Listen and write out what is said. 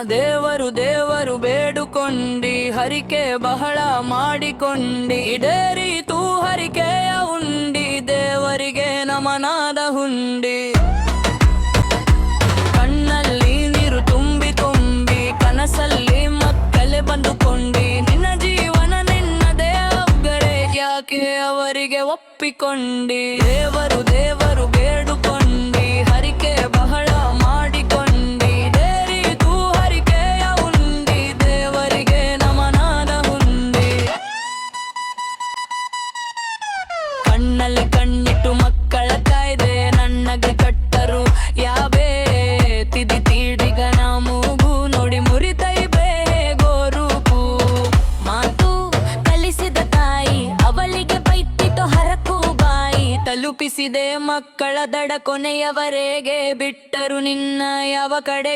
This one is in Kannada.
ದೇವರು ದೇವರು ಬೇಡುಕೊಂಡಿ, ಹರಿಕೆ ಬಹಳ ಮಾಡಿಕೊಂಡಿ, ಈಡೇರಿತು ಹರಿಕೆಯ ಉಂಡಿ, ದೇವರಿಗೆ ನಮನಾದ ಹುಂಡಿ. ಕಣ್ಣಲ್ಲಿ ನೀರು ತುಂಬಿ ತುಂಬಿ, ಕನಸಲ್ಲಿ ಮಕ್ಕಳೇ ಬಂದುಕೊಂಡಿ, ನಿನ್ನ ಜೀವನ ನಿನ್ನದೇ ಒಬ್ಬರೇ, ಯಾಕೆ ಅವರಿಗೆ ಒಪ್ಪಿಕೊಂಡಿ. ದೇವರು ದೇವರು ಬೇಡುಕೊಂಡಿ, ಹರಿಕೆ ಬಹಳ ಮಾಡಿಕೊಂಡಿ, ಈಡೇರಿತು ಹರಿಕೆಯ ಉಂಡಿ, ದೇವರಿಗೆ ನಮನಾದ ಹುಂಡಿ. ಕಣ್ಣಲ್ಲಿ ಕಣ್ಣಿಟ್ಟು ಮಕ್ಕಳ ಕಾಯ್ದೆ, ನನ್ನಗೆ ಕಟ್ಟರು ಯಾವೇ ತಿದಿ ತೀಡಿಗನ ಮೂಗು, ನೋಡಿ ಮುರಿತೈ ಬೇಗೋ ರೂಪು. ಮಾತು ಕಲಿಸಿದ ತಾಯಿ, ಅವಳಿಗೆ ಬೈತಿತು ಹರಕು ಬಾಯಿ, ತಲುಪಿಸಿದೆ ಮಕ್ಕಳ ದಡ ಕೊನೆಯವರೆಗೆ, ಬಿಟ್ಟರು ನಿನ್ನ ಯಾವ ಕಡೆ.